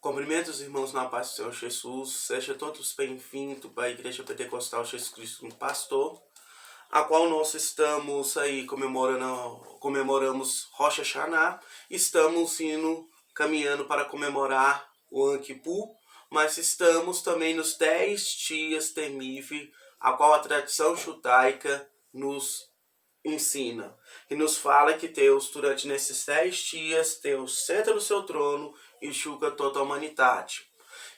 Cumprimento os irmãos na paz do Senhor Jesus. Seja todos bem-vindos para a Igreja Pentecostal Jesus Cristo no Pastor, a qual nós estamos aí comemoramos Rosh Hashanah. Estamos caminhando para comemorar o Yom Kippur, mas estamos também nos 10 dias Temiv, a qual a tradição judaica nos ensina. E nos fala que Deus, durante nesses 10 dias, Deus senta no seu trono e julga toda a humanidade.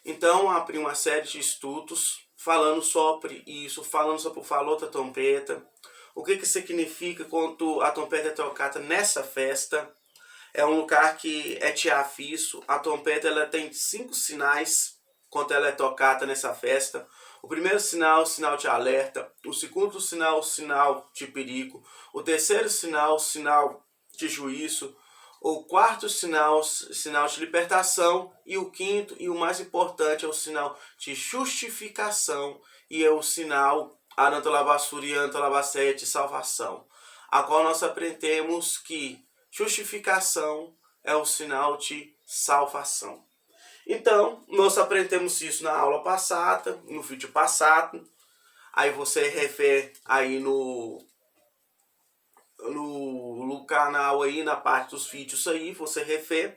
Então, abri uma série de estudos falando sobre isso, falando sobre o valor da trompeta, o que significa quando a trompeta é tocada nessa festa. É um lugar que é de aviso. A trompeta ela tem 5 sinais quando ela é tocada nessa festa. O primeiro sinal, sinal de alerta. O segundo sinal, sinal de perigo. O terceiro sinal, sinal de juízo. O quarto sinal, sinal de libertação. E o quinto e o mais importante é o sinal de justificação. E é o sinal Anantalabassuri e Anantalabaseia de salvação. A qual nós aprendemos que justificação é o sinal de salvação. Então, nós aprendemos isso na aula passada, no vídeo passado. Aí você refere aí no canal aí, na parte dos vídeos aí, você refere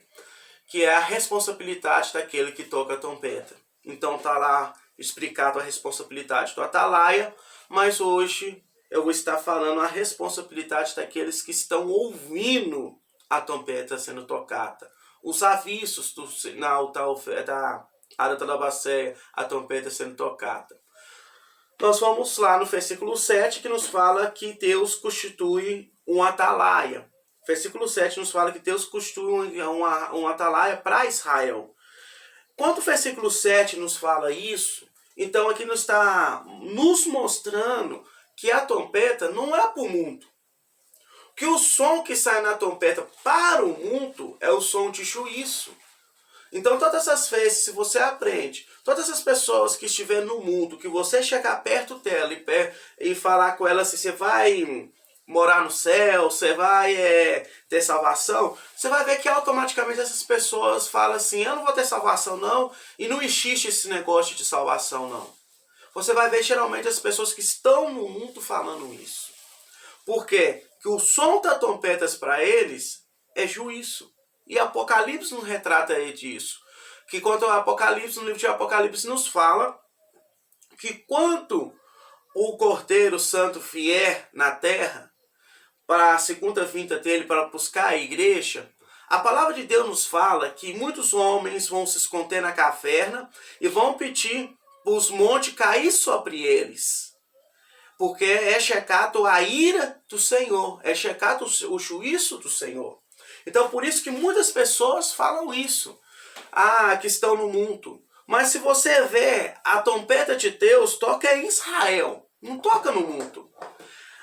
que é a responsabilidade daquele que toca a trompeta. Então tá lá explicado a responsabilidade do atalaia, mas hoje eu vou estar falando a responsabilidade daqueles que estão ouvindo a trompeta sendo tocada. Os avisos do sinal da Anantalabaseia, a trompeta sendo tocada. Nós vamos lá no versículo 7, que nos fala que Deus constitui um atalaia. Versículo 7 nos fala que Deus constitui um atalaia para Israel. Quando o versículo 7 nos fala isso, então aqui nos está nos mostrando que a trompeta não é para o mundo. Que o som que sai na trompeta para o mundo é o som de juízo. Então todas as vezes, se você aprende, todas as pessoas que estiverem no mundo, que você chegar perto dela e falar com ela assim, você vai morar no céu, você vai ter salvação, você vai ver que automaticamente essas pessoas falam assim, eu não vou ter salvação não, e não existe esse negócio de salvação não. Você vai ver geralmente as pessoas que estão no mundo falando isso. Por quê? Que o som das trompetas para eles é juízo. E Apocalipse não retrata disso. Que quando o Apocalipse, no livro de Apocalipse, nos fala que quando o Cordeiro Santo vier na terra, para a segunda vinda dele, para buscar a igreja, a palavra de Deus nos fala que muitos homens vão se esconder na caverna e vão pedir para os montes cair sobre eles. Porque é checado a ira do Senhor, é checado o juízo do Senhor. Então, por isso que muitas pessoas falam isso, que estão no mundo. Mas se você vê, a trompeta de Deus toca em Israel, não toca no mundo.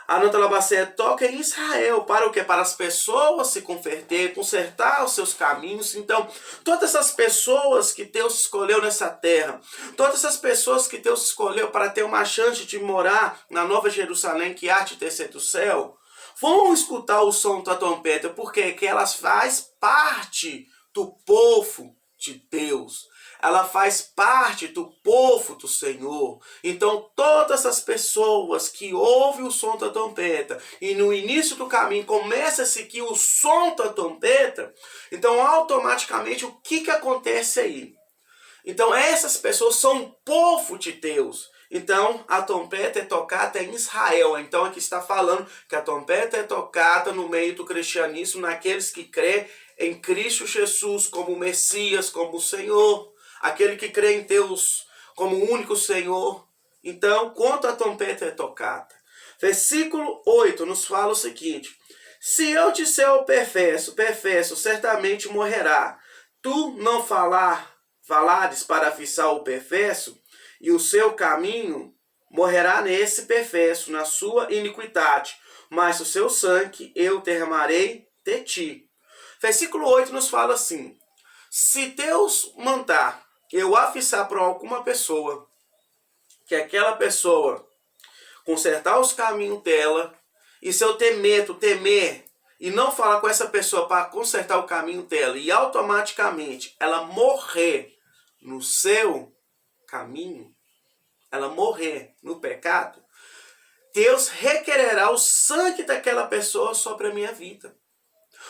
A Anantalabaseia toca em Israel. Para o quê? Para as pessoas se converter, consertar os seus caminhos. Então, todas as pessoas que Deus escolheu nessa terra, todas as pessoas que Deus escolheu para ter uma chance de morar na Nova Jerusalém, que há de descer do céu, vão escutar o som da trompeta, porque elas fazem parte do povo de Deus. Ela faz parte do povo do Senhor. Então, todas as pessoas que ouvem o som da trompeta e no início do caminho começam a seguir o som da trompeta, então, automaticamente, o que acontece aí? Então, essas pessoas são o povo de Deus. Então, a trompeta é tocada em Israel. Então, aqui está falando que a trompeta é tocada no meio do cristianismo, naqueles que crê em Cristo Jesus como Messias, como o Senhor. Aquele que crê em Deus como o único Senhor. Então, quando a trompeta é tocada. Versículo 8 nos fala o seguinte: se eu disser ao perverso, certamente morrerá. Tu não falares para avisar o perverso, e o seu caminho morrerá nesse perverso, na sua iniquidade, mas o seu sangue eu derramarei de ti. Versículo 8 nos fala assim: se Deus mandar eu avisar para alguma pessoa, que aquela pessoa consertar os caminhos dela, e se eu temer, e não falar com essa pessoa para consertar o caminho dela, e automaticamente ela morrer, no seu caminho, ela morrer no pecado, Deus requererá o sangue daquela pessoa sobre a minha vida.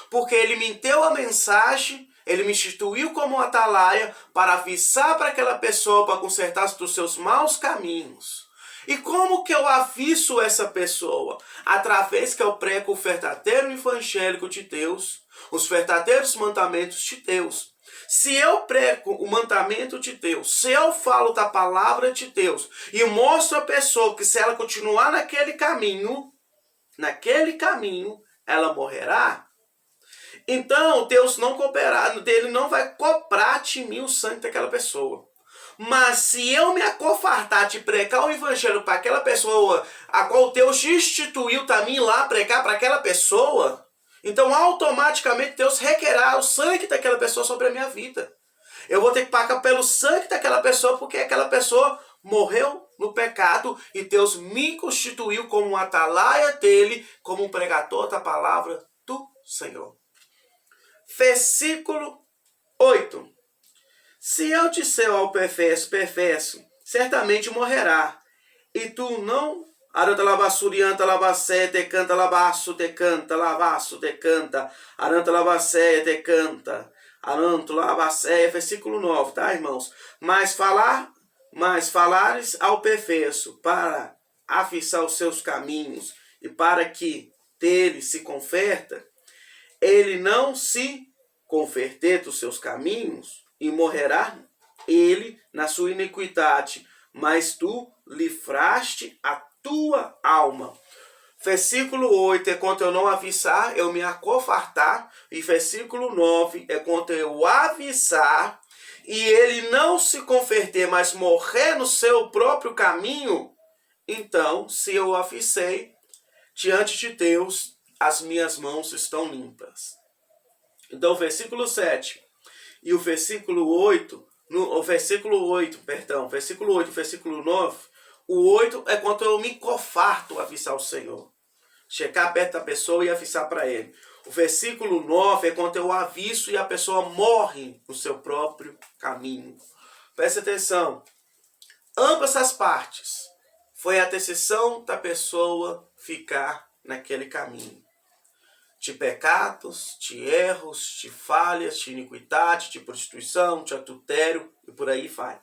Porque ele me deu a mensagem, ele me instituiu como atalaia para avisar para aquela pessoa para consertar dos seus maus caminhos. E como que eu aviso essa pessoa? Através que eu prego o verdadeiro evangélico de Deus, os verdadeiros mandamentos de Deus. Se eu prego o mandamento de Deus, se eu falo da palavra de Deus e mostro a pessoa que se ela continuar naquele caminho, ela morrerá. Então, Deus não cooperar, ele não vai cobrar de mim o sangue daquela pessoa. Mas se eu me acofartar de pregar o evangelho para aquela pessoa, a qual Deus instituiu também lá pregar para aquela pessoa, então automaticamente Deus requerá o sangue daquela pessoa sobre a minha vida. Eu vou ter que pagar pelo sangue daquela pessoa porque aquela pessoa morreu no pecado e Deus me constituiu como um atalaia dele, como um pregador da palavra do Senhor. Versículo 8. Se eu disser ao perverso, certamente morrerá. E tu não... Aranta lavassurianta lavacé, decanta lavaço, decanta, lavaço, decanta. Aranta lavacé, decanta. Aranto lavacé, versículo 9, tá, irmãos? Mas falares ao perverso para afixar os seus caminhos e para que dele se converta, ele não se converter dos seus caminhos e morrerá ele na sua iniquidade, mas tu livraste a tua alma. Versículo 8 é quando eu não avisar, eu me acofartar. E versículo 9 é quando eu avisar e ele não se converter, mas morrer no seu próprio caminho. Então, se eu avisei, diante de Deus, as minhas mãos estão limpas. Então, o versículo 7 e o versículo 8, versículo 8 e versículo 9, o 8 é quando eu me cofarto a avisar o Senhor. Chegar perto da pessoa e avisar para ele. O versículo 9 é quando eu aviso e a pessoa morre no seu próprio caminho. Preste atenção. Ambas as partes foi a decisão da pessoa ficar naquele caminho. De pecados, de erros, de falhas, de iniquidade, de prostituição, de adultério e por aí vai.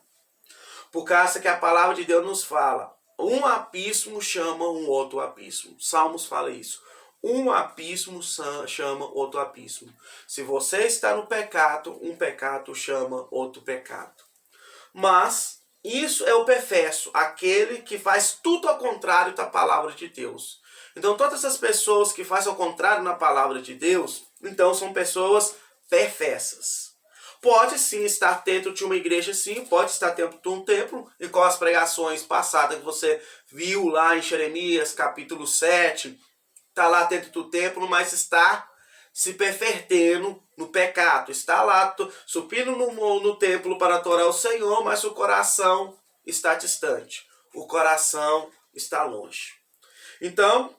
Por causa que a palavra de Deus nos fala, um abismo chama um outro abismo. Salmos fala isso. Um abismo chama outro abismo. Se você está no pecado, um pecado chama outro pecado. Mas isso é o perverso, aquele que faz tudo ao contrário da palavra de Deus. Então todas as pessoas que fazem ao contrário na palavra de Deus, então são pessoas perversas. Pode sim estar dentro de uma igreja, sim, pode estar dentro de um templo, e com as pregações passadas que você viu lá em Jeremias, capítulo 7, está lá dentro do templo, mas está se pervertendo no pecado. Está lá subindo no templo para adorar o Senhor, mas o coração está distante. O coração está longe. Então,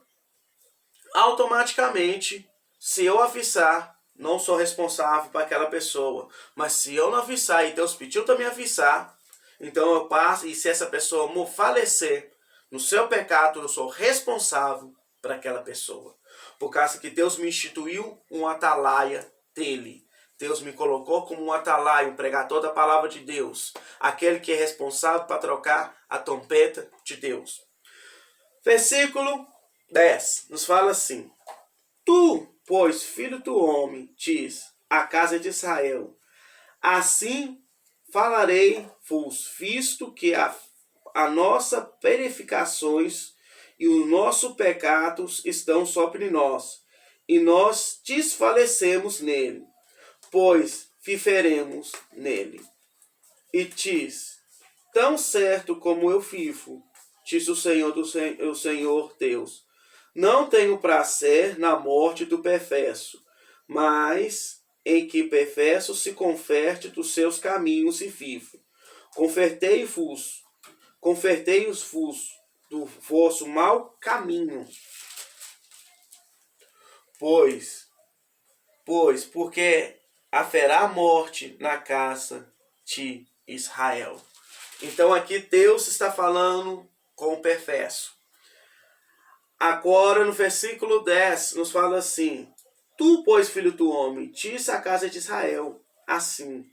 automaticamente, se eu avisar, não sou responsável para aquela pessoa. Mas se eu não avisar e Deus pediu para me avisar, então eu passo, e se essa pessoa falecer no seu pecado, eu sou responsável para aquela pessoa. Por causa que Deus me instituiu um atalaia dele. Deus me colocou como um atalaia, um pregador da palavra de Deus. Aquele que é responsável para trocar a trombeta de Deus. Versículo 10 nos fala assim: Tu, pois, filho do homem, diz à casa de Israel, assim falarei-vos, visto que a nossa purificações e os nossos pecados estão sobre nós, e nós desfalecemos nele, pois viveremos nele. E diz, tão certo como eu vivo, diz o Senhor Deus, não tenho prazer na morte do perverso, mas em que perverso se converte dos seus caminhos e vive. Convertei-vos do vosso mau caminho, pois porque haverá morte na casa de Israel. Então aqui Deus está falando com o perverso. Agora no versículo 10 nos fala assim: Tu, pois, filho do homem, diz à casa de Israel assim: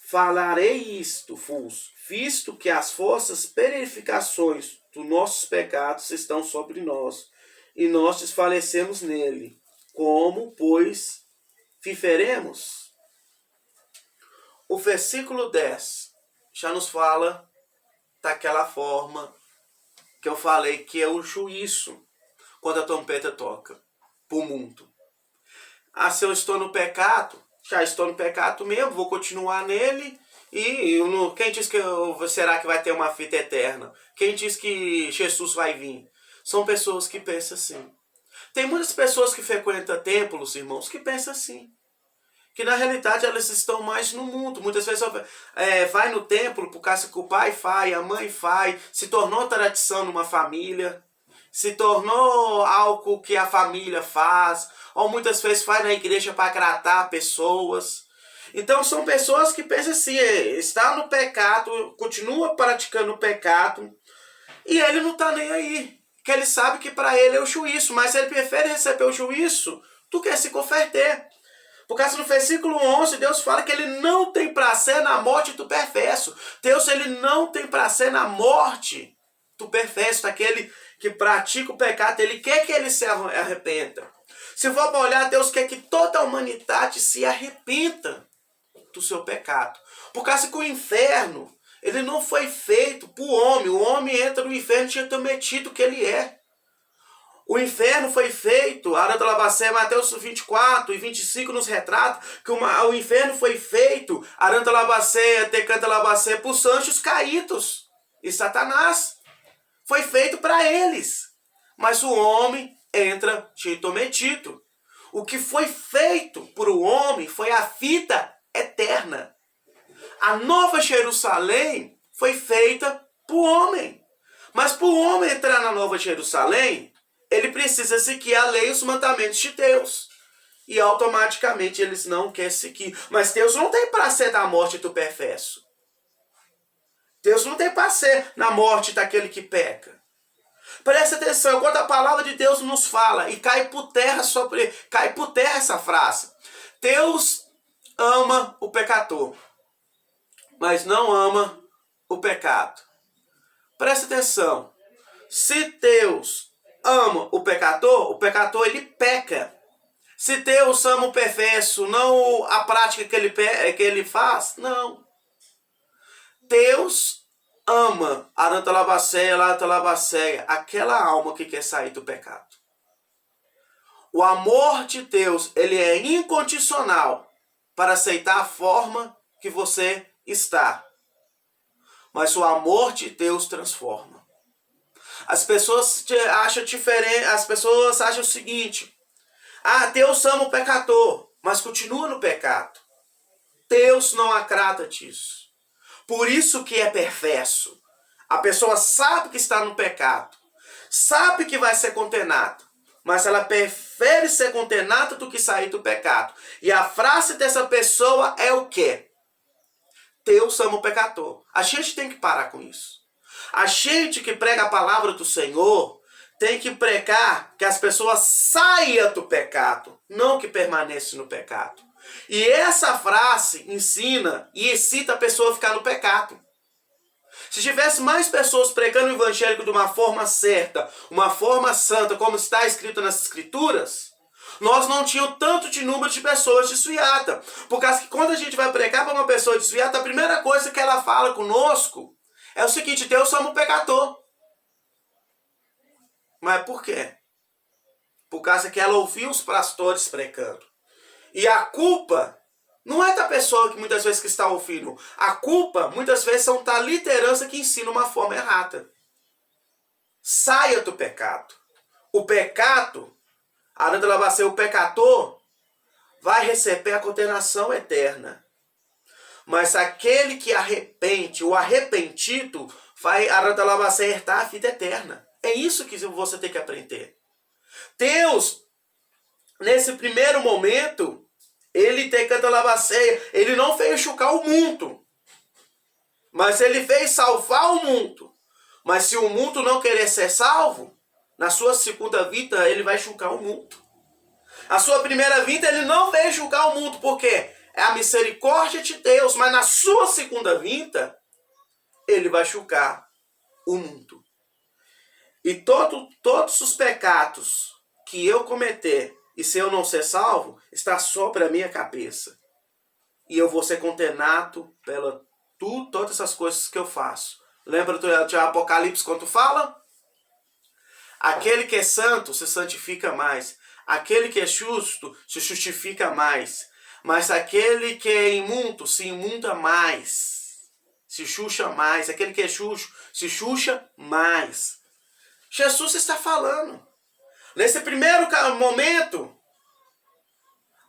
Falarei isto vos, visto que as forças purificações dos nossos pecados estão sobre nós, e nós desfalecemos nele. Como, pois, viveremos? O versículo 10 já nos fala daquela forma que eu falei, que é o juízo quando a trombeta toca para o mundo. Ah, se eu estou no pecado, já estou no pecado mesmo, vou continuar nele. E quem diz que será que vai ter uma vida eterna? Quem diz que Jesus vai vir? São pessoas que pensam assim. Tem muitas pessoas que frequentam templos, irmãos, que pensam assim. Que na realidade elas estão mais no mundo. Muitas vezes vai no templo por causa que o pai faz, a mãe faz, se tornou tradição numa família, se tornou algo que a família faz, ou muitas vezes vai na igreja para agradar pessoas. Então são pessoas que pensam assim, está no pecado, continua praticando o pecado, e ele não está nem aí. Que ele sabe que para ele é o juízo, mas ele prefere receber o juízo do que se converter. Por causa do versículo 11, Deus fala que ele não tem prazer na morte do perverso. Deus, ele não tem prazer na morte do perverso, daquele que pratica o pecado. Ele quer que ele se arrependa. Se for para olhar, Deus quer que toda a humanidade se arrependa do seu pecado. Por causa que o inferno, ele não foi feito para o homem. O homem entra no inferno tinha metido que ele é. O inferno foi feito, Aranta Labacé, Mateus 24 e 25 nos retrata que o inferno foi feito, Aranta Labacé, Tecanta Labacé, para os anjos caídos. E Satanás foi feito para eles. Mas o homem entra metido. O que foi feito para o homem foi a vida eterna. A Nova Jerusalém foi feita para o homem. Mas para o homem entrar na Nova Jerusalém, ele precisa seguir a lei e os mandamentos de Deus. E automaticamente eles não querem seguir. Mas Deus não tem prazer na morte do perverso. Deus não tem prazer na morte daquele que peca. Presta atenção, quando a palavra de Deus nos fala, e cai por terra essa frase. Deus ama o pecador, mas não ama o pecado. Presta atenção. Se Deus ama o pecador ele peca. Se Deus ama o perverso, não a prática que ele faz, não. Deus ama Aranta Labacéia, aquela alma que quer sair do pecado. O amor de Deus, ele é incondicional para aceitar a forma que você está. Mas o amor de Deus transforma. As pessoas acham diferente, as pessoas acham o seguinte: Deus ama o pecador, mas continua no pecado. Deus não agrada disso. Por isso que é perverso. A pessoa sabe que está no pecado, sabe que vai ser condenada, mas ela prefere ser condenada do que sair do pecado. E a frase dessa pessoa é o quê? Deus ama o pecador. A gente tem que parar com isso. A gente que prega a palavra do Senhor tem que pregar que as pessoas saiam do pecado, não que permaneçam no pecado. E essa frase ensina e excita a pessoa a ficar no pecado. Se tivesse mais pessoas pregando o evangelho de uma forma certa, uma forma santa, como está escrito nas escrituras, nós não tínhamos tanto de número de pessoas desviadas. Por causa que quando a gente vai pregar para uma pessoa desviada, a primeira coisa que ela fala conosco é o seguinte: Deus ama o pecador. Mas por quê? Por causa que ela ouviu os pastores pregando. E a culpa não é da pessoa que muitas vezes que está ouvindo. A culpa muitas vezes são da liderança que ensina uma forma errada. Saia do pecado. O pecado, Aranda Labacê, o pecador vai receber a condenação eterna. Mas aquele que arrepende, o arrependido, vai, Aranda Labacê, herdar a vida eterna. É isso que você tem que aprender. Deus, nesse primeiro momento, ele tem canta Labacê, ele não veio chocar o mundo. Mas ele veio salvar o mundo. Mas se o mundo não querer ser salvo, na sua segunda vinda ele vai julgar o mundo. A sua primeira vinda ele não veio julgar o mundo, porque é a misericórdia de Deus. Mas na sua segunda vinda, ele vai julgar o mundo. E todos os pecados que eu cometer, e se eu não ser salvo, está sobre a minha cabeça. E eu vou ser condenado pela todas essas coisas que eu faço. Lembra de Apocalipse quando fala? Aquele que é santo se santifica mais. Aquele que é justo se justifica mais. Mas aquele que é imundo se imunda mais. Se xuxa mais. Aquele que é xuxo se xuxa mais. Jesus está falando. Nesse primeiro momento,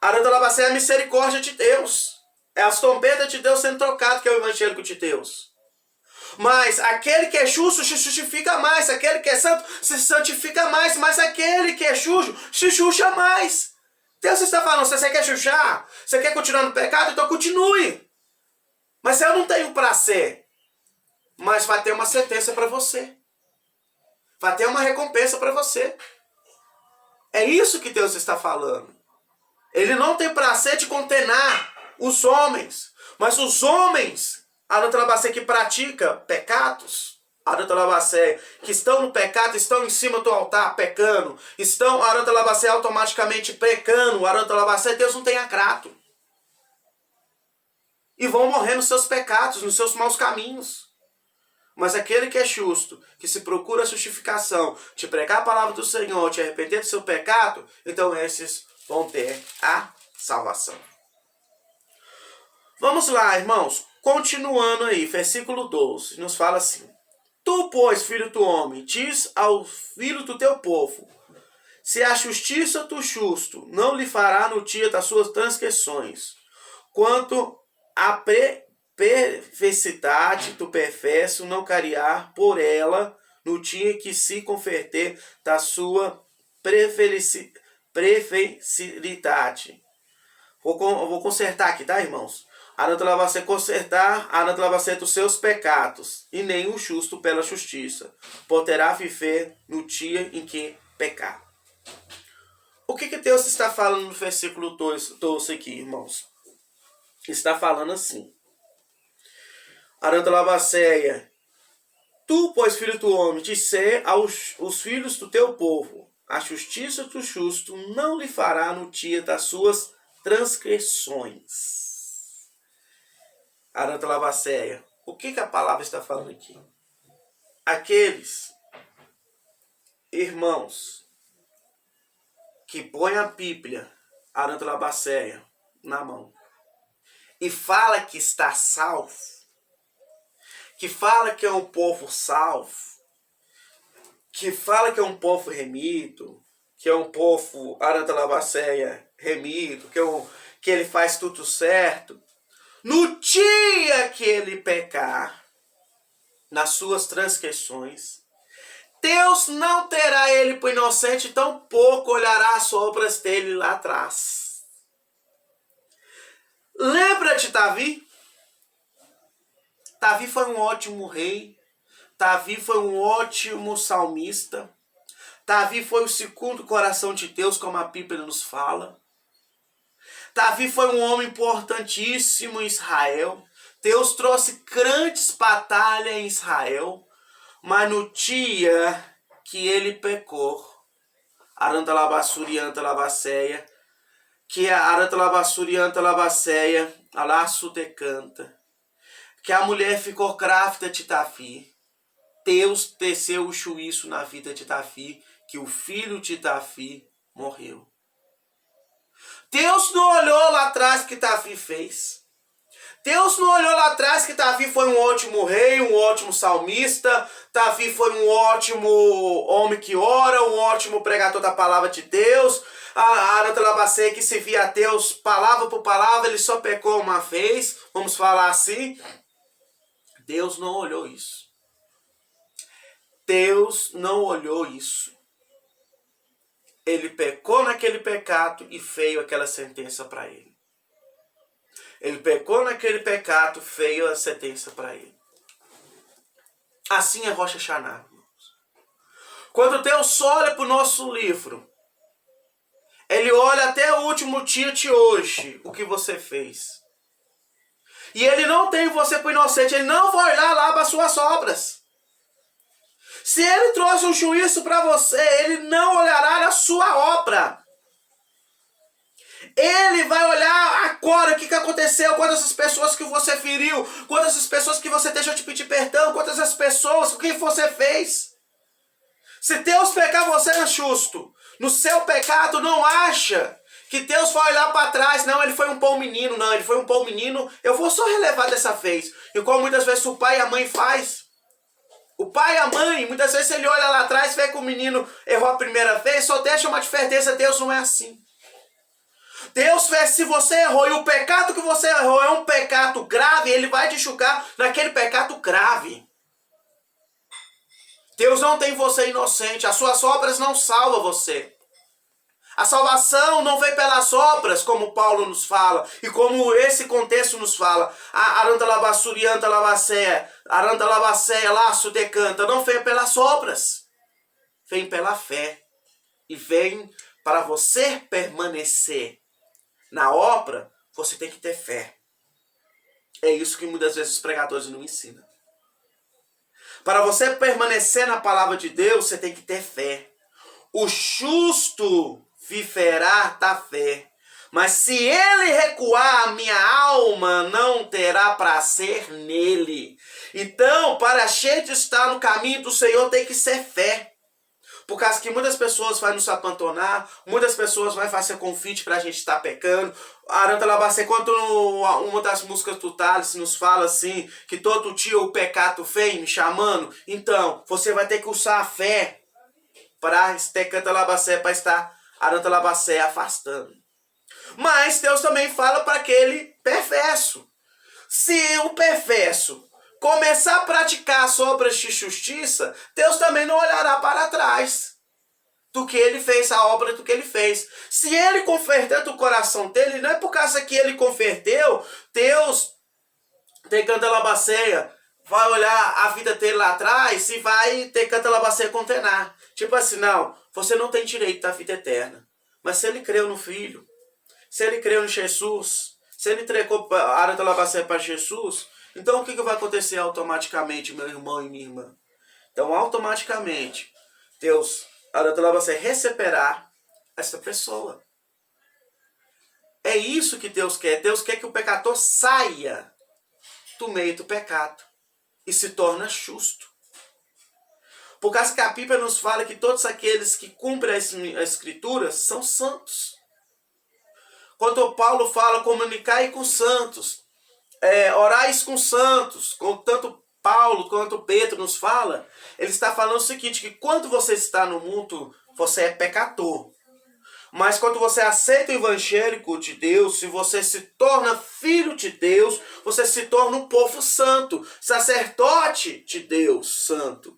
é a misericórdia de Deus. É as trombetas de Deus sendo trocadas, que é o evangélico de Deus. Mas aquele que é justo se justifica mais. Aquele que é santo se santifica mais. Mas aquele que é sujo se xuxa mais. Deus está falando, você quer xuxar? Você quer continuar no pecado? Então continue. Mas eu não tenho prazer. Mas vai ter uma sentença para você. Vai ter uma recompensa para você. É isso que Deus está falando. Ele não tem prazer de condenar os homens. Mas os homens, que praticam pecados, que estão no pecado, estão em cima do altar pecando, estão automaticamente pecando, Deus não tem agrado. E vão morrer nos seus pecados, nos seus maus caminhos. Mas aquele que é justo, que se procura a justificação, te pregar a palavra do Senhor, te arrepender do seu pecado, então esses vão ter a salvação. Vamos lá, irmãos. Continuando aí, versículo 12, nos fala assim. Tu, pois, filho do homem, diz ao filho do teu povo, se a justiça do justo não lhe fará no dia das suas transgressões, quanto a perversidade do perverso não cariar por ela no dia que se converter da sua perversidade. Vou consertar aqui, tá, irmãos? Você consertar dos seus pecados, e nem o justo pela justiça poderá viver no dia em que pecar. O que Deus está falando no versículo 12 aqui, irmãos? Está falando assim. Tu, pois, filho do homem, disser aos filhos do teu povo, a justiça do justo não lhe fará no dia das suas transgressões. O que a palavra está falando aqui? Aqueles irmãos que põem a Bíblia, na mão, e fala que está salvo, que fala que é um povo salvo, que fala que é um povo remido, que é um povo remido, que ele faz tudo certo. No dia que ele pecar, nas suas transgressões, Deus não terá ele por inocente, tão pouco olhará as obras dele lá atrás. Lembra de Davi? Davi foi um ótimo rei. Davi foi um ótimo salmista. Davi foi o segundo coração de Deus, como a Bíblia nos fala. Davi foi um homem importantíssimo em Israel. Deus trouxe grandes batalhas em Israel. Mas no dia que ele pecou, que a mulher ficou grávida de Davi, Deus desceu o juízo na vida de Davi, que o filho de Davi morreu. Deus não olhou lá atrás que Davi fez. Deus não olhou lá atrás que Davi foi um ótimo rei, um ótimo salmista. Davi foi um ótimo homem que ora, um ótimo pregador da palavra de Deus. Que se via a Deus palavra por palavra, ele só pecou uma vez, vamos falar assim. Deus não olhou isso. Deus não olhou isso. Ele pecou naquele pecado e veio aquela sentença para ele. Ele pecou naquele pecado, veio a sentença para ele. Assim é Rosh Hashanah. Quando Deus olha para o nosso livro, Ele olha até o último dia de hoje, o que você fez. E Ele não tem você por inocente, Ele não vai olhar lá para as suas obras. Se Ele trouxe um juízo para você, Ele não olhará na sua obra. Ele vai olhar agora o que aconteceu, quantas as pessoas que você feriu, quantas as pessoas que você deixou de pedir perdão, quantas as pessoas, o que você fez. Se Deus pegar você é justo, no seu pecado, não acha que Deus vai olhar para trás. Não, ele foi um bom menino, não, ele foi um bom menino, eu vou só relevar dessa vez. Igual muitas vezes o pai e a mãe faz. O pai e a mãe, muitas vezes ele olha lá atrás, vê que o menino errou a primeira vez, só deixa uma advertência. Deus não é assim. Deus vê se você errou e o pecado que você errou é um pecado grave, Ele vai te julgar naquele pecado grave. Deus não tem você inocente, as suas obras não salvam você. A salvação não vem pelas obras, como Paulo nos fala, e como esse contexto nos fala. Aranta labassurianta labacéia, aranta labacéia, laço decanta, não vem pelas obras. Vem pela fé. E vem para você permanecer na obra, você tem que ter fé. É isso que muitas vezes os pregadores não ensinam. Para você permanecer na palavra de Deus, você tem que ter fé. O justo viverá da fé. Mas se ele recuar, a minha alma não terá prazer nele. Então, para a gente estar no caminho do Senhor, tem que ser fé. Por causa que muitas pessoas vão nos apantonar, muitas pessoas vão fazer convite para a gente estar pecando. Aranta Labacé, quando uma das músicas do Thales nos fala assim, que todo dia o pecado vem me chamando, então você vai ter que usar a fé para estar Aranta Labacé afastando. Mas Deus também fala para aquele perverso. Se o perverso começar a praticar as obras de justiça, Deus também não olhará para trás do que ele fez, a obra do que ele fez. Se ele converter do coração dele, não é por causa que ele converteu, Deus, tecanta labaceia, vai olhar a vida dele lá atrás e vai tecanta labaceia condenar. Tipo assim, não, você não tem direito à vida eterna. Mas se ele creu no Filho, se ele creu em Jesus, se ele entregou a área da labaceia para Jesus, então o que vai acontecer automaticamente, meu irmão e minha irmã? Então automaticamente, Deus, a área da labaceia receberá essa pessoa. É isso que Deus quer. Deus quer que o pecador saia do meio do pecado e se torne justo. Por causa que a Bíblia nos fala que todos aqueles que cumprem as Escrituras são santos. Quando Paulo fala comunicai com santos, orais com santos, como tanto Paulo quanto Pedro nos fala, ele está falando o seguinte, que quando você está no mundo, você é pecador. Mas quando você aceita o evangélico de Deus, se você se torna filho de Deus, você se torna um povo santo, sacerdote de Deus santo.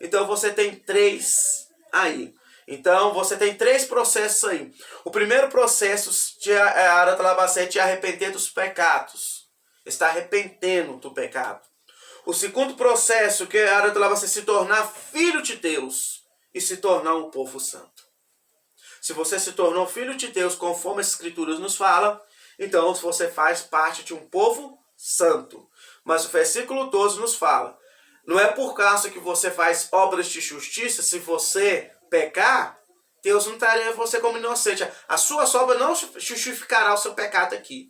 Então você tem três aí. Então você tem três processos aí. O primeiro processo de Aratalabacé te arrepender dos pecados. Está arrependendo do pecado. O segundo processo que é Aratalabacé se tornar filho de Deus e se tornar um povo santo. Se você se tornou filho de Deus, conforme as Escrituras nos falam, então você faz parte de um povo santo. Mas o versículo 12 nos fala, não é por causa que você faz obras de justiça, se você pecar, Deus não traria você como inocente. A sua obra não justificará o seu pecado aqui.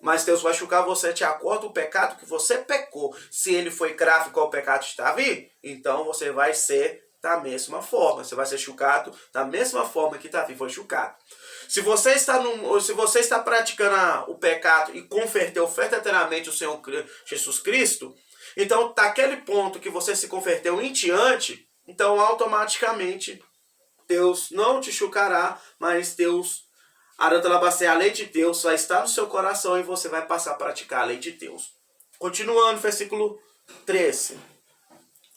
Mas Deus vai julgar você de acordo com o pecado que você pecou. Se ele foi grave com o pecado de Davi, então você vai ser da mesma forma. Você vai ser julgado da mesma forma que Davi foi julgado. Se você está praticando o pecado e converteu verdadeiramente o Senhor Jesus Cristo, então daquele ponto que você se converteu em diante, então automaticamente Deus não te julgará, mas Deus, a lei de Deus vai estar no seu coração e você vai passar a praticar a lei de Deus. Continuando, versículo 13,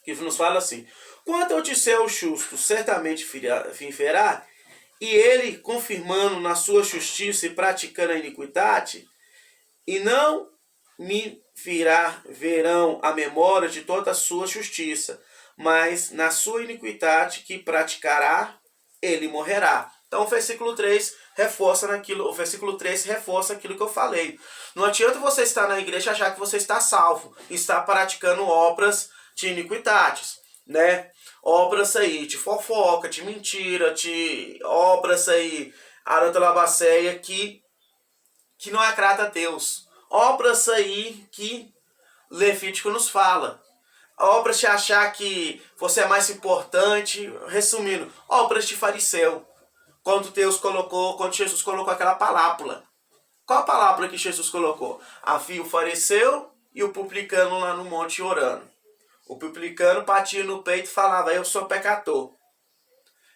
que nos fala assim, quanto ao disser o justo, certamente viverá, e ele, confirmando na sua justiça e praticando a iniquidade, e não me verão a memória de toda a sua justiça, mas na sua iniquidade que praticará, ele morrerá. Então o versículo 3 reforça naquilo, o versículo 3 reforça aquilo que eu falei. Não adianta você estar na igreja e achar que você está salvo, está praticando obras de iniquidades, né? Obras aí de fofoca, de mentira, de obras aí, arantalabacéia, que não agrada a Deus. Obras aí que Levítico nos fala. Obras de achar que você é mais importante. Resumindo, obras de fariseu. Quando Jesus colocou aquela parábola. Qual a parábola que Jesus colocou? Havia o fariseu e o publicano lá no monte orando. O publicano batia no peito e falava: eu sou pecador.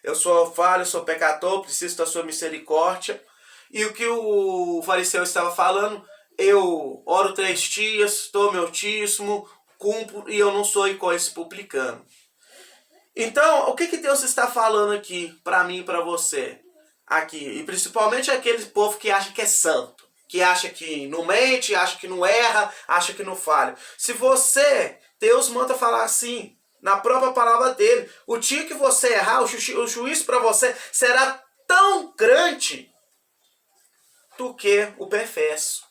Eu sou falho, eu sou pecador, preciso da sua misericórdia. E o que o fariseu estava falando? Eu oro 3 dias, dou meu dízimo, cumpro, e eu não sou igual esse publicano. Então, o que Deus está falando aqui para mim e para você? Aqui, e principalmente aquele povo que acha que é santo, que acha que não mente, acha que não erra, acha que não falha. Se você, Deus manda falar assim, na própria palavra dele, o dia que você errar, o juízo para você será tão grande do que o perverso.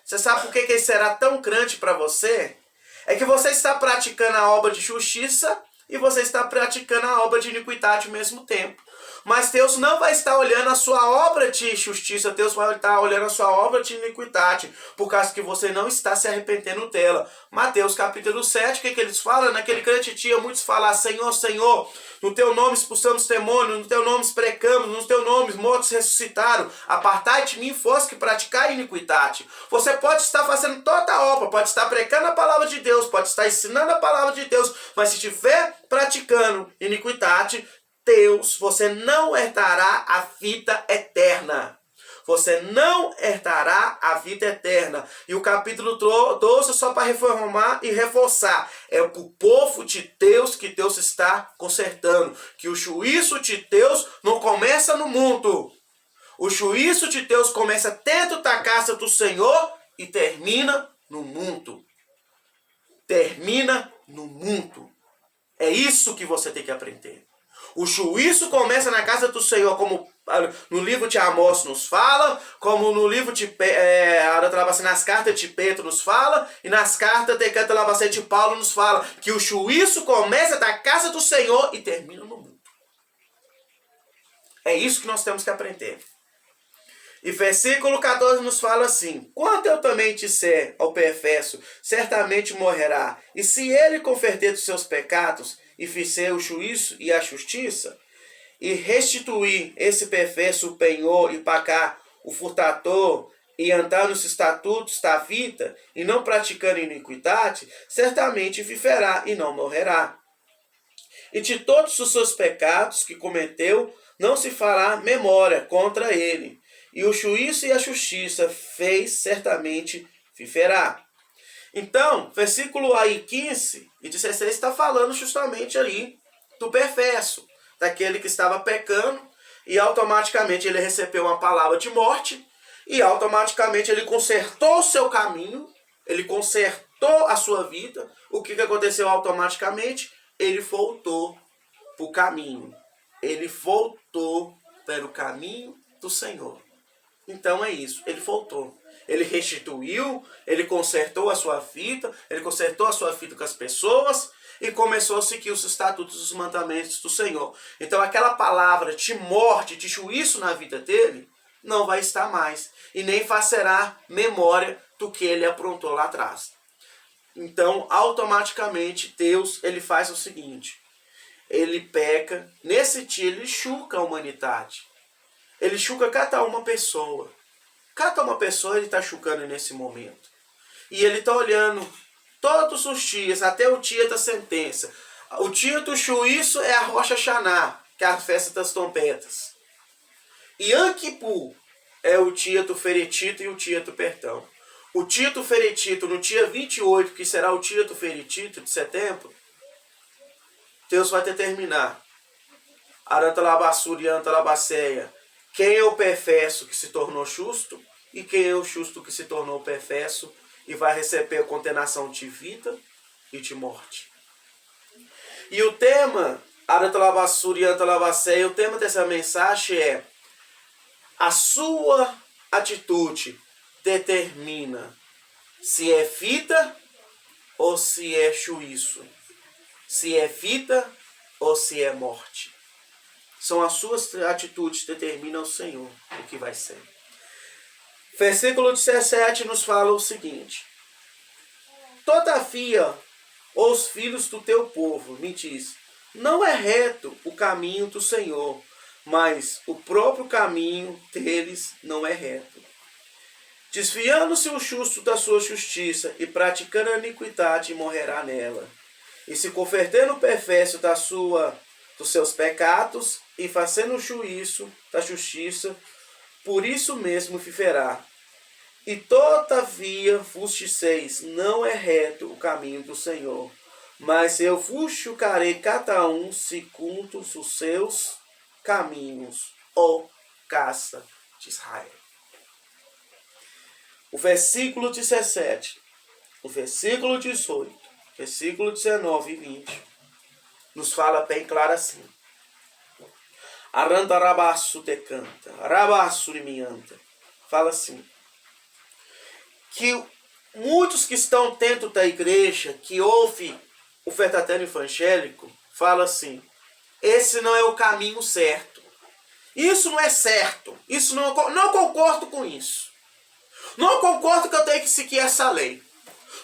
Você sabe por que ele será tão grande para você? É que você está praticando a obra de justiça e você está praticando a obra de iniquidade ao mesmo tempo. Mas Deus não vai estar olhando a sua obra de justiça, Deus vai estar olhando a sua obra de iniquidade, por causa que você não está se arrependendo dela. Mateus capítulo 7, o que eles falam? Naquele grande dia, muitos falam: Senhor, Senhor, no teu nome expulsamos demônios, no teu nome precamos, no teu nome mortos ressuscitaram. Apartai de mim, vós que praticai iniquidade. Você pode estar fazendo toda a obra, pode estar pregando a palavra de Deus, pode estar ensinando a palavra de Deus, mas se estiver praticando iniquidade, Deus, você não herdará a vida eterna. Você não herdará a vida eterna. E o capítulo 12, só para reformar e reforçar, é para o povo de Deus que Deus está consertando. Que o juízo de Deus não começa no mundo. O juízo de Deus começa dentro da casa do Senhor e termina no mundo. Termina no mundo. É isso que você tem que aprender. O juízo começa na casa do Senhor, como no livro de Amós nos fala, como no livro de nas cartas de Pedro nos fala, e nas cartas de Paulo nos fala, que o juízo começa da casa do Senhor e termina no mundo. É isso que nós temos que aprender. E versículo 14 nos fala assim: quanto eu também disser ao perverso, certamente morrerá, e se ele converter dos seus pecados, e fizer o juízo e a justiça, e restituir esse perverso o penhor e pagar o furtador, e andar nos estatutos da vida, e não praticando iniquidade, certamente viverá e não morrerá. E de todos os seus pecados que cometeu, não se fará memória contra ele. E o juízo e a justiça fez, certamente viverá. Então, versículo aí 15 e 16 está falando justamente ali do perverso, daquele que estava pecando e automaticamente ele recebeu uma palavra de morte e automaticamente ele consertou o seu caminho, ele consertou a sua vida. O que aconteceu automaticamente? Ele voltou para o caminho. Ele voltou para o caminho do Senhor. Então é isso, ele voltou. Ele restituiu, ele consertou a sua vida, ele consertou a sua vida com as pessoas e começou a seguir os estatutos e os mandamentos do Senhor. Então aquela palavra de morte, de juízo na vida dele, não vai estar mais. E nem fará memória do que ele aprontou lá atrás. Então, automaticamente, Deus ele faz o seguinte: ele peca, nesse dia ele julga a humanidade. Ele julga cada uma pessoa. Cada uma pessoa ele está julgando nesse momento. E ele está olhando todos os dias, até o dia da sentença. O dia do juízo é a Rosh Hashanah, que é a festa das trompetas. E Yom Kippur é o dia do feretito e o dia do perdão. O dia do feretito, no dia 28, que será o dia do feretito de setembro, Deus vai determinar. Arantalabassur e Arantalabaceia. Quem é o perverso que se tornou justo e quem é o justo que se tornou perverso e vai receber condenação de vida e de morte. E o tema, Arantalavassuri e Arantalavasseia, o tema dessa mensagem é: a sua atitude determina se é vida ou se é juízo, se é vida ou se é morte. São as suas atitudes que determinam o Senhor o que vai ser. Versículo 17 nos fala o seguinte: todavia, os filhos do teu povo me diz, não é reto o caminho do Senhor, mas o próprio caminho deles não é reto. Desviando-se o justo da sua justiça e praticando a iniquidade, morrerá nela. E se convertendo o perverso dos seus pecados e fazendo o juízo da justiça, por isso mesmo viverá. E todavia vos disseis, não é reto o caminho do Senhor, mas eu vos julgarei cada um segundo os seus caminhos, ó casa de Israel. O versículo 17, o versículo 18, versículo 19 e 20, nos fala bem claro assim: Arandarabaço te canta, arabaço limianta. Fala assim, que muitos que estão dentro da igreja, que ouvem o verdadeiro evangélico, fala assim: esse não é o caminho certo. Isso não é certo. Isso não concordo com isso. Não concordo que eu tenho que seguir essa lei.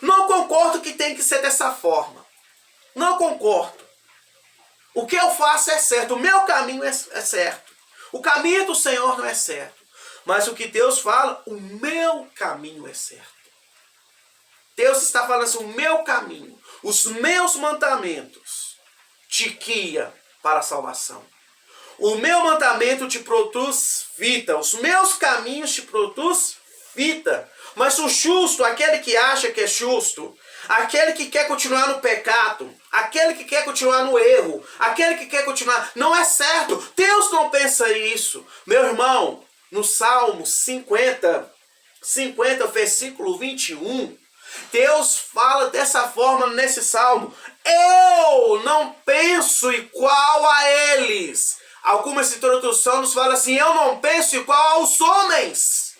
Não concordo que tem que ser dessa forma. Não concordo. O que eu faço é certo. O meu caminho é certo. O caminho do Senhor não é certo. Mas o que Deus fala, o meu caminho é certo. Deus está falando assim, o meu caminho, os meus mandamentos te guiam para a salvação. O meu mandamento te produz vida. Os meus caminhos te produzem vida. Mas o justo, aquele que acha que é justo, aquele que quer continuar no pecado, aquele que quer continuar no erro, aquele que quer continuar, não é certo. Deus não pensa isso. Meu irmão, no Salmo 50, versículo 21, Deus fala dessa forma nesse Salmo: eu não penso igual a eles. Algumas introduções nos falam assim: eu não penso igual aos homens.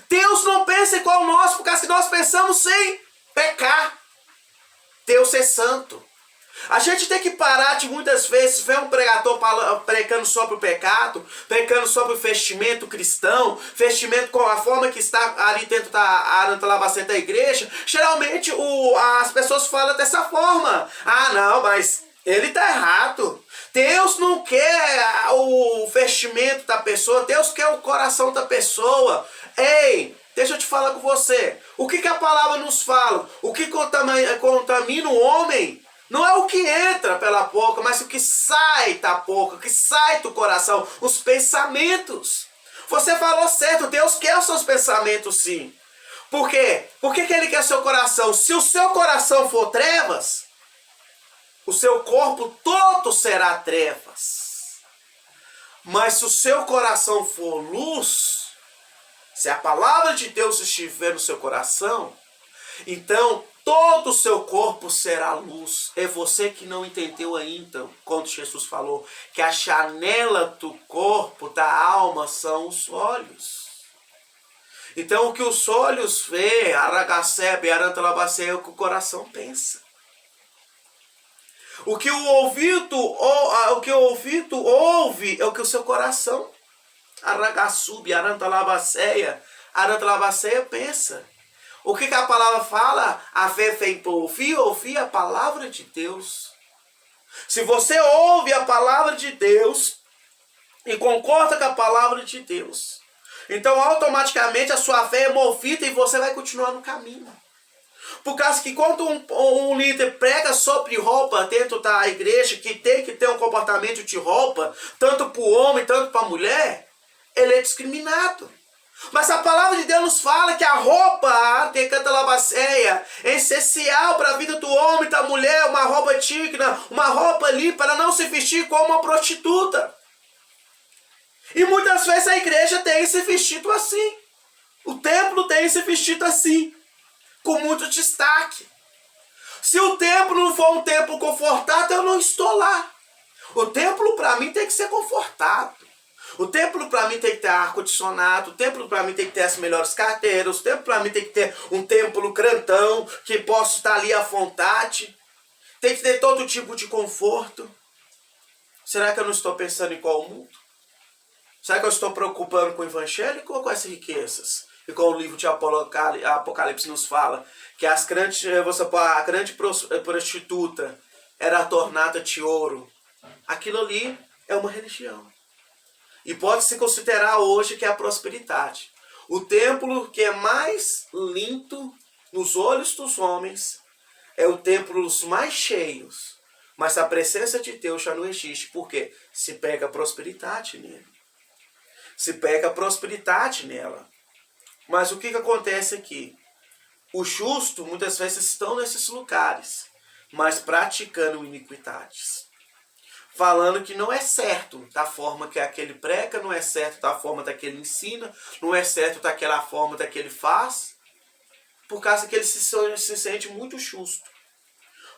Deus não pensa igual a nós, porque nós pensamos sem pecar. Deus é santo. A gente tem que parar de muitas vezes ver um pregador pregando sobre o pecado, pregando sobre o vestimento cristão, vestimento com a forma que está ali dentro da Arantalavasseia da igreja. Geralmente as pessoas falam dessa forma: ah, não, mas ele está errado. Deus não quer o vestimento da pessoa, Deus quer o coração da pessoa. Ei, deixa eu te falar com você. O que a palavra nos fala? O que contamina o homem não é o que entra pela boca, mas o que sai da boca, o que sai do coração, os pensamentos. Você falou certo, Deus quer os seus pensamentos sim. Por quê? Por que Ele quer o seu coração? Se o seu coração for trevas, o seu corpo todo será trevas. Mas se o seu coração for luz, se a palavra de Deus estiver no seu coração, então todo o seu corpo será luz. É você que não entendeu ainda, quando Jesus falou que a janela do corpo, da alma, são os olhos. Então o que os olhos vê, Aragacebe, Arantalavasseia, é o que o coração pensa. O que o ouvido ouve é o que o seu coração, Aragaçube, Arantalavasseia pensa. O que a palavra fala? A fé vem por ouvir a palavra de Deus. Se você ouve a palavra de Deus e concorda com a palavra de Deus, então automaticamente a sua fé é movida e você vai continuar no caminho. Por causa que quando um líder prega sobre roupa dentro da igreja, que tem que ter um comportamento de roupa, tanto para o homem, tanto para a mulher, ele é discriminado. Mas a palavra de Deus nos fala que a roupa de Arantalavasseia é essencial para a vida do homem e da mulher, uma roupa digna, uma roupa ali para não se vestir como uma prostituta. E muitas vezes a igreja tem esse vestido assim. O templo tem esse vestido assim. com muito destaque. Se o templo não for um templo confortável, eu não estou lá. O templo para mim tem que ser confortável. O templo para mim tem que ter ar-condicionado, o templo para mim tem que ter as melhores carteiras, o templo para mim tem que ter um templo grandão, que possa estar ali à vontade. Tem que ter todo tipo de conforto. Será que eu não estou pensando em qual mundo? Será que eu estou preocupando com o evangélico ou com as riquezas? E com o livro de Apocalipse nos fala que a grande prostituta era tornada de ouro. Aquilo ali é uma religião. E pode-se considerar hoje que é a prosperidade. O templo que é mais lindo nos olhos dos homens é o templo dos mais cheios. Mas a presença de Deus já não existe. Por quê? Se pega prosperidade nele. Se pega prosperidade nela. Mas o que acontece aqui? Os justos muitas vezes estão nesses lugares, mas praticando iniquidades. Falando que não é certo da forma que aquele prega, não é certo da forma que ele ensina, não é certo daquela forma que ele faz, por causa que ele se sente muito justo.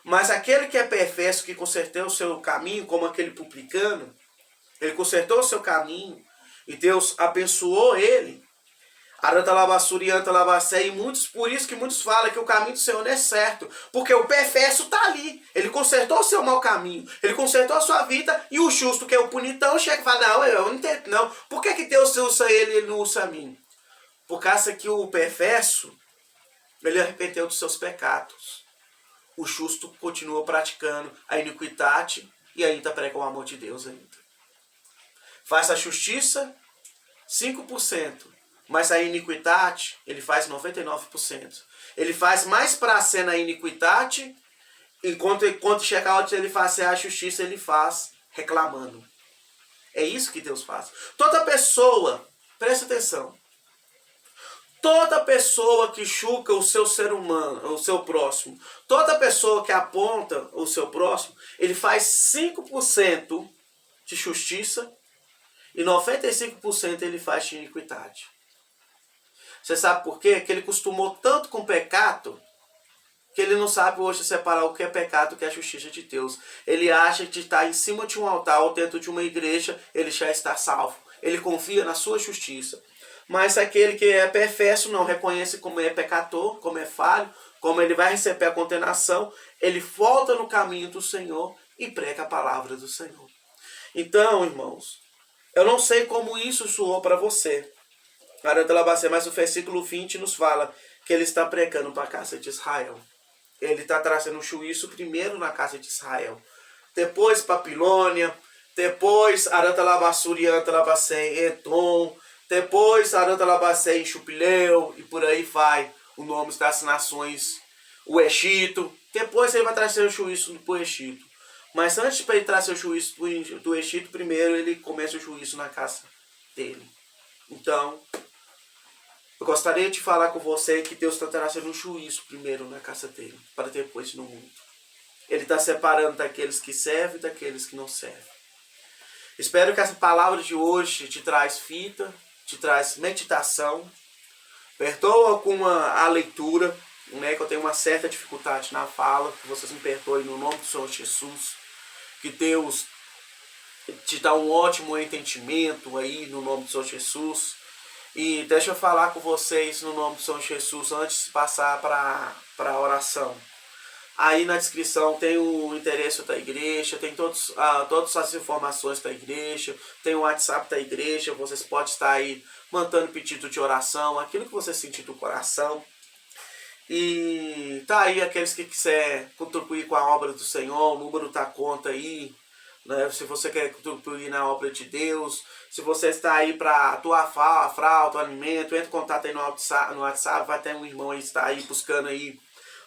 Mas aquele que é perverso, que consertou o seu caminho, como aquele publicano, ele consertou o seu caminho e Deus abençoou ele. Por isso que muitos falam que o caminho do Senhor não é certo. Porque o perverso está ali. Ele consertou o seu mau caminho. Ele consertou a sua vida. E o justo, que é o bonitão, chega e fala, não, eu não entendo, não. Por que Deus usa ele e ele não usa a mim? Por causa que o perverso, ele arrependeu dos seus pecados. O justo continua praticando a iniquidade e ainda prega o amor de Deus ainda. Faz a justiça 5%. Mas a iniquidade, ele faz 99%. Ele faz mais para ser na iniquidade, enquanto chegar onde ele fazer a justiça, ele faz reclamando. É isso que Deus faz. Toda pessoa, presta atenção, toda pessoa que julga o seu ser humano, o seu próximo, toda pessoa que aponta o seu próximo, ele faz 5% de justiça e 95% ele faz de iniquidade. Você sabe por quê? Que ele acostumou tanto com o pecado que ele não sabe hoje separar o que é pecado e o que é a justiça de Deus. Ele acha que está em cima de um altar ou dentro de uma igreja, ele já está salvo. Ele confia na sua justiça. Mas aquele que é perverso não reconhece como é pecador, como é falho, como ele vai receber a condenação, ele volta no caminho do Senhor e prega a palavra do Senhor. Então, irmãos, eu não sei como isso soou para você. Mas o versículo 20 nos fala que ele está pregando para a casa de Israel. Ele está trazendo um juízo primeiro na casa de Israel. Depois Babilônia. Depois Edom. Depois em Chupileu. E por aí vai o nome das nações. O Egito. Depois ele vai trazer o juízo para o Egito. Mas antes para ele trazer o juízo do Egito, primeiro ele começa o juízo na casa dele. Então, eu gostaria de falar com você que Deus está trazendo um juízo primeiro na casa dele, para depois no mundo. Ele está separando daqueles que servem e daqueles que não servem. Espero que essa palavra de hoje te traz fita, te traz meditação. Perdoa com a leitura, né, que eu tenho uma certa dificuldade na fala, que vocês me perdoem no nome do Senhor Jesus. Que Deus te dá um ótimo entendimento aí no nome do Senhor Jesus. E deixa eu falar com vocês no nome do Senhor Jesus antes de passar para a oração. Aí na descrição tem o endereço da igreja, tem todas as informações da igreja, tem o WhatsApp da igreja, vocês podem estar aí mandando pedido de oração, aquilo que você sentir do coração. E tá aí aqueles que quiser contribuir com a obra do Senhor, o número da conta aí. Se você quer contribuir na obra de Deus, se você está aí para tua fralda, alimento, entre em contato aí no WhatsApp, vai ter um irmão aí que está aí buscando aí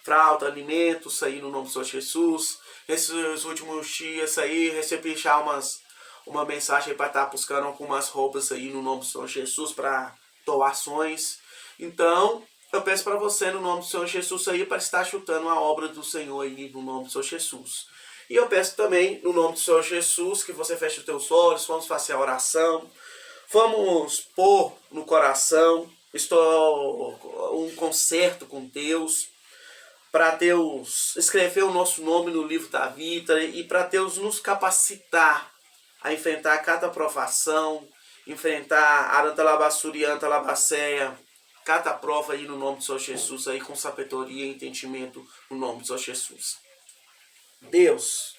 fralda, alimentos aí no nome do Senhor Jesus. Esses últimos dias aí, recebi já uma mensagem para estar buscando algumas roupas aí no nome do Senhor Jesus para doações. Então, eu peço para você no nome do Senhor Jesus aí para estar chutando a obra do Senhor aí no nome do Senhor Jesus. E eu peço também, no nome do Senhor Jesus, que você feche os teus olhos, vamos fazer a oração, vamos pôr no coração um concerto com Deus, para Deus escrever o nosso nome no livro da vida e para Deus nos capacitar a enfrentar cada provação, enfrentar Arantalabassuri, Antalabasseia, cada prova aí no nome do Senhor Jesus, aí com sabedoria e entendimento no nome do Senhor Jesus. Deus,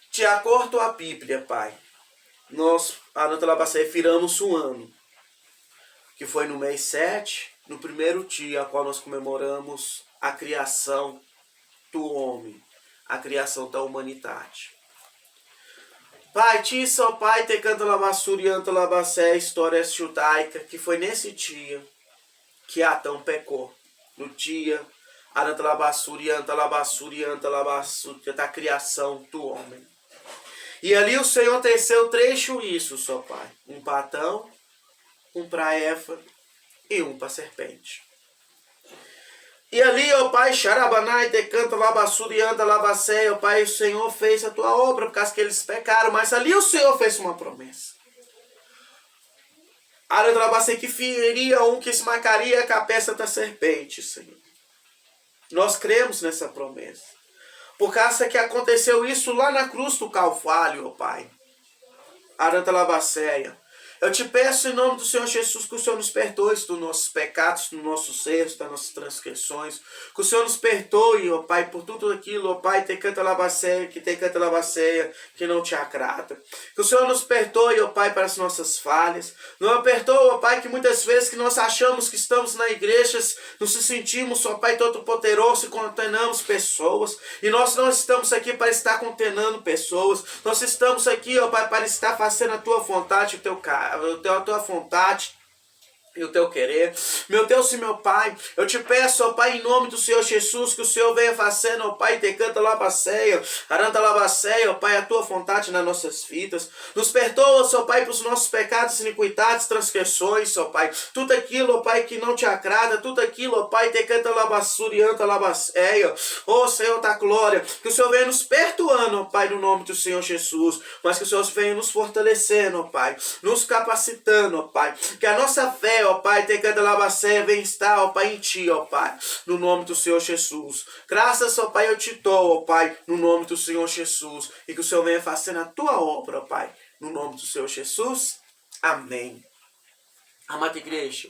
de acordo com a Bíblia, Pai, nós, Arantalabassei, viramos um ano, que foi no mês 7, no primeiro dia, a qual nós comemoramos a criação do homem, a criação da humanidade. Pai, Tissa, Pai, Tecanta Lamassuri, Antalabasseia, história judaica, que foi nesse dia que Adão pecou. No dia, Arantalabassuri, Antalabassuri, Antalabassuri, da criação do homem. E ali o Senhor teceu 3 juízos, ó Pai. Um para Adão, um para Eva e um para a serpente. E ali, ó Pai, Xarabanai, Decanta, Labassuri, Anda, Labasseia, ó Pai, o Senhor fez a tua obra por causa que eles pecaram, mas ali o Senhor fez uma promessa. Anda, Labasseia, que feriria um que esmacaria a cabeça da serpente, Senhor. Nós cremos nessa promessa. Por causa que aconteceu isso lá na cruz do Calvário, ó Pai. Arantalabaceia. Eu te peço em nome do Senhor Jesus que o Senhor nos perdoe dos nossos pecados, dos nossos erros, das nossas transgressões. Que o Senhor nos perdoe, ó Pai, por tudo aquilo, ó Pai, que não te agrada. Que o Senhor nos perdoe, ó Pai, para as nossas falhas. Não perdoa, ó Pai, que muitas vezes que nós achamos que estamos na igreja, nos sentimos, ó Pai, todo poderoso e condenamos pessoas. E nós não estamos aqui para estar condenando pessoas. Nós estamos aqui, ó Pai, para estar fazendo a tua vontade, a tua vontade e o teu querer. Meu Deus e meu Pai, eu te peço, ó Pai, em nome do Senhor Jesus, que o Senhor venha fazendo, ó Pai, Tecanta Labaceia, Aranta Labaceia, ó Pai, a tua vontade nas nossas vidas. Nos perdoa, ó Pai, pelos nossos pecados, iniquidades, transgressões, ó Pai. Tudo aquilo, ó Pai, que não te agrada, tudo aquilo, ó Pai, Tecanta Labassuri, Anta Labaceia, ó Senhor da glória, que o Senhor venha nos perdoando, ó Pai, no nome do Senhor Jesus, mas que o Senhor venha nos fortalecendo, ó Pai, nos capacitando, ó Pai, que a nossa fé, ó Pai, Tecanta Labacé, vem estar, ó Pai, em Ti, ó Pai, no nome do Senhor Jesus. Graças, ó Pai, eu te dou, ó Pai, no nome do Senhor Jesus, e que o Senhor venha fazendo a Tua obra, ó Pai, no nome do Senhor Jesus. Amém. Amada igreja,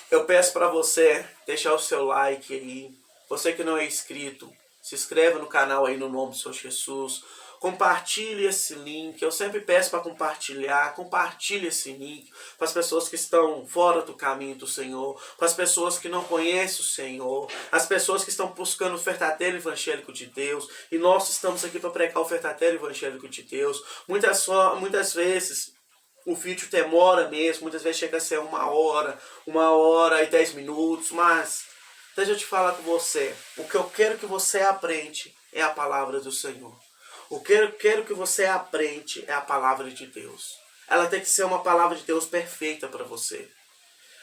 eu peço para você deixar o seu like aí. Você que não é inscrito, se inscreva no canal aí no nome do Senhor Jesus. Compartilhe esse link. Eu sempre peço para compartilhar. Compartilhe esse link para as pessoas que estão fora do caminho do Senhor, para as pessoas que não conhecem o Senhor, as pessoas que estão buscando o verdadeiro evangélico de Deus. E nós estamos aqui para pregar o verdadeiro evangélico de Deus. Muitas vezes o vídeo demora mesmo, muitas vezes chega a ser 1 hora e 10 minutos, mas deixa eu te falar com você. O que eu quero que você aprenda é a palavra do Senhor. O que eu quero que você aprenda é a palavra de Deus. Ela tem que ser uma palavra de Deus perfeita para você.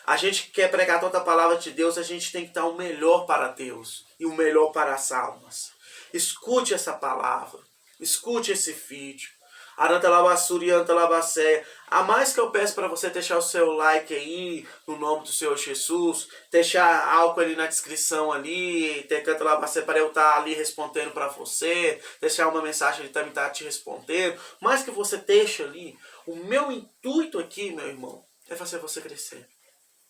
A gente quer pregar toda a palavra de Deus, a gente tem que dar o melhor para Deus e o melhor para as almas. Escute essa palavra, escute esse vídeo. Arantalabassuri, Antalabasseia. A mais que eu peço para você deixar o seu like aí, no nome do Senhor Jesus, deixar algo ali na descrição ali, Tecanta Labasseia, para eu estar ali respondendo para você, deixar uma mensagem ali também estar te respondendo. Mais que você deixe ali, o meu intuito aqui, meu irmão, é fazer você crescer.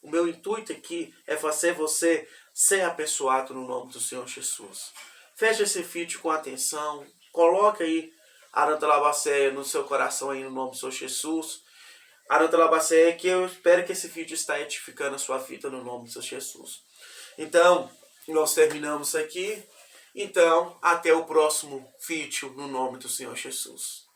O meu intuito aqui é fazer você ser abençoado no nome do Senhor Jesus. Feche esse vídeo com atenção, coloca aí Arantalabaceia no seu coração aí no nome do Senhor Jesus. Arantalabaceia, que eu espero que esse vídeo está edificando a sua vida no nome do Senhor Jesus. Então, nós terminamos aqui. Então, até o próximo vídeo no nome do Senhor Jesus.